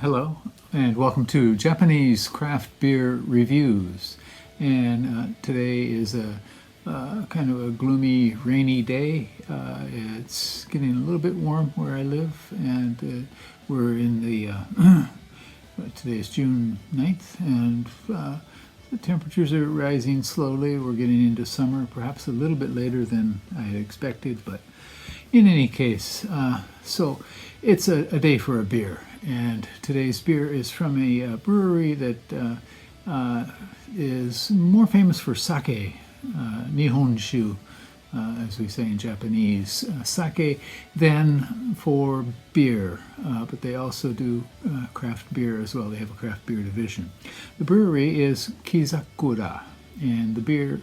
Hello, and welcome to Japanese Craft Beer Reviews. And today is a kind of a gloomy, rainy day. It's getting a little bit warm where I live, and we're in the, today is June 9th, and the temperatures are rising slowly. We're getting into summer, perhaps a little bit later than I had expected, but in any case, so it's a day for a beer. And today's beer is from a brewery that is more famous for sake, nihonshu, as we say in Japanese, sake, than for beer. But they also do craft beer as well. They have a craft beer division. The brewery is Kizakura, and the beer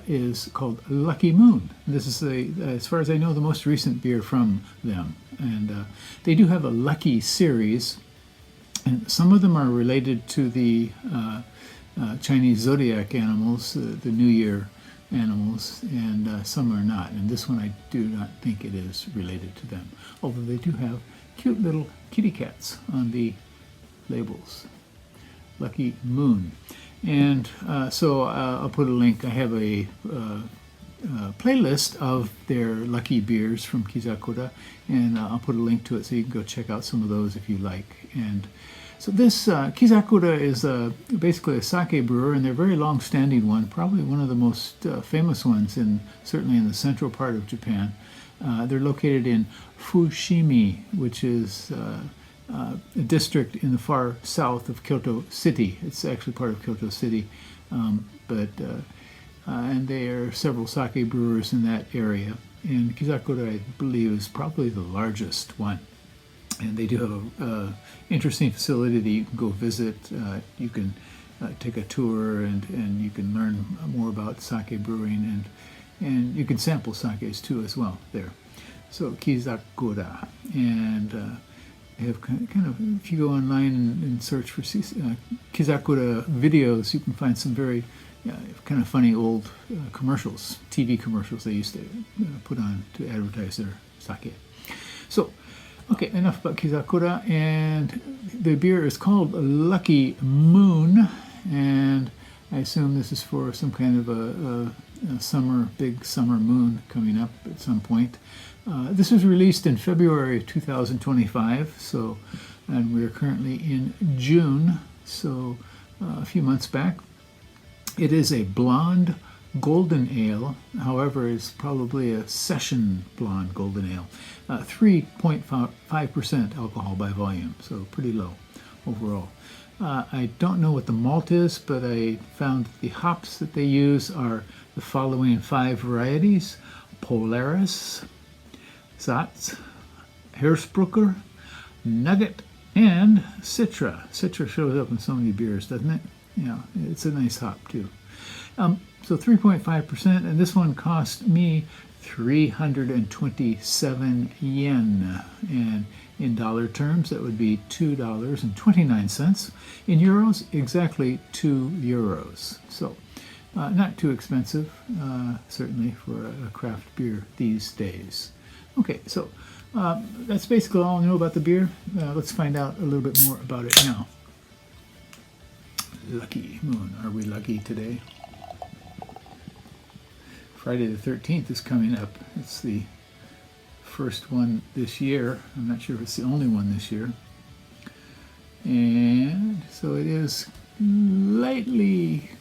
is called Lucky Moon. This is, as far as I know, the most recent beer from them. And they do have a Lucky series, and some of them are related to the Chinese zodiac animals, the New Year animals, and some are not. And this one I do not think it is related to them, although they do have cute little kitty cats on the labels. Lucky Moon. And so I'll put a link. I have a playlist of their Lucky beers from Kizakura, and I'll put a link to it so you can go check out some of those if you like. And so this Kizakura is basically a sake brewer, and they're a very long-standing one, probably one of the most famous ones, certainly in the central part of Japan. They're located in Fushimi, which is a district in the far south of Kyoto City. It's actually part of Kyoto City, and there are several sake brewers in that area. And Kizakura, I believe, is probably the largest one. And they do have an interesting facility that you can go visit. You can take a tour, and you can learn more about sake brewing, and you can sample sakes too as well there. So Kizakura, and they have kind of, if you go online and search for Kizakura videos, you can find some very kind of funny old commercials, TV commercials they used to put on to advertise their sake. So, okay, enough about Kizakura, and the beer is called Lucky Moon, and I assume this is for some kind of a big summer moon coming up at some point. This was released in February of 2025, and we're currently in June, so a few months back. It is a blonde golden ale, however, it's probably a session blonde golden ale. 3.5% alcohol by volume, so pretty low overall. I don't know what the malt is, but I found that the hops that they use are the following 5 varieties: Polaris, Saaz, Herzbrucker, Nugget, and Citra. Citra shows up in so many beers, doesn't it? Yeah, it's a nice hop too. So 3.5%, and this one cost me 327 yen, and in dollar terms that would be $2.29. In euros, exactly €2. So not too expensive, certainly for a craft beer these days. Okay, so that's basically all I know about the beer. Let's find out a little bit more about it now. Lucky Moon. Are we lucky today? Friday the 13th is coming up. It's the first one this year. I'm not sure if it's the only one this year. And so it is lightly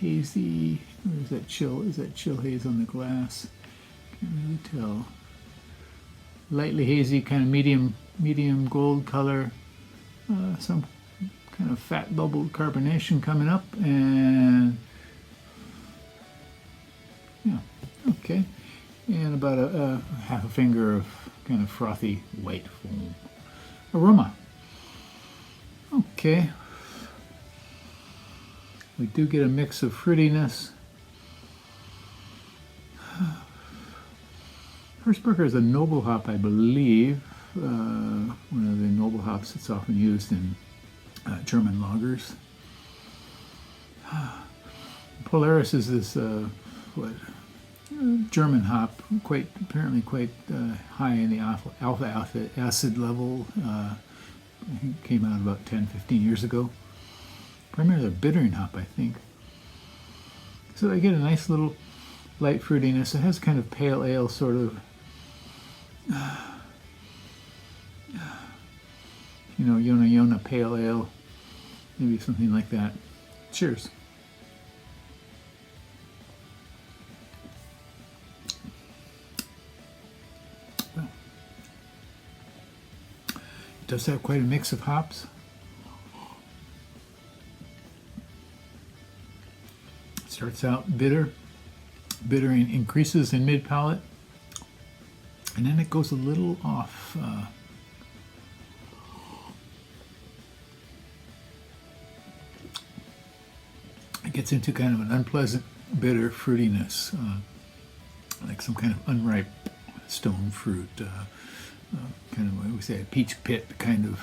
hazy. Or is that chill? Is that chill haze on the glass? Can't really tell. Lightly hazy, kind of medium gold color. Some kind of fat bubbled carbonation coming up, and yeah, okay, and about a half a finger of kind of frothy white foam. Aroma. Okay, we do get a mix of fruitiness. Herzbrucker is a noble hop, I believe, one of the noble hops that's often used in German lagers. Polaris is this German hop, apparently quite high in the alpha acid level. It came out about 10-15 years ago. Primarily a bittering hop, I think. So I get a nice little light fruitiness. It has kind of pale ale sort of, Yona pale ale, maybe something like that. Cheers. Well, it does have quite a mix of hops. Starts out bitter, bittering increases in mid-palate, and then it goes a little off. It gets into kind of an unpleasant bitter fruitiness, like some kind of unripe stone fruit, kind of what we say, a peach pit kind of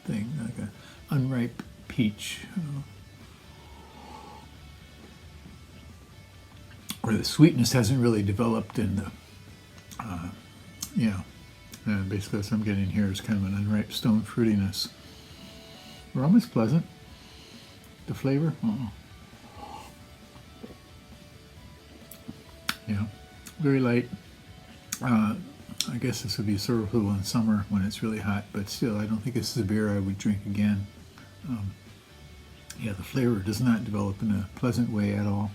thing, like an unripe peach. Where the sweetness hasn't really developed in the, basically what I'm getting here is kind of an unripe stone fruitiness. Aroma is pleasant. The flavor, yeah, very light. I guess this would be servable in summer when it's really hot, but still, I don't think this is a beer I would drink again. The flavor does not develop in a pleasant way at all.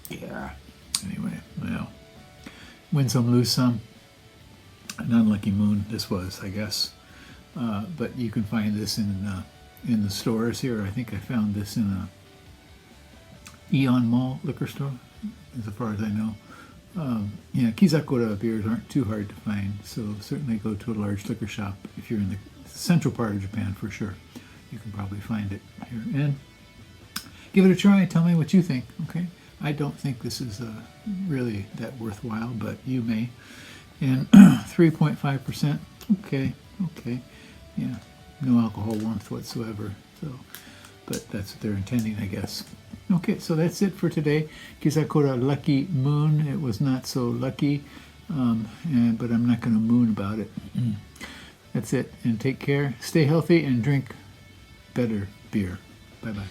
Yeah, anyway, well, win some, lose some. An unlucky moon this was, I guess. But you can find this in the stores here. I think I found this in a Eon Mall liquor store, as far as I know. Kizakura beers aren't too hard to find, so certainly go to a large liquor shop if you're in the central part of Japan for sure. You can probably find it here. And give it a try. Tell me what you think, okay? I don't think this is really that worthwhile, but you may. And 3.5%, okay, yeah, no alcohol warmth whatsoever, so, but that's what they're intending, I guess. Okay, so that's it for today. Kizakura Lucky Moon. It was not so lucky, but I'm not going to moon about it. That's it, and take care, stay healthy, and drink better beer. Bye-bye.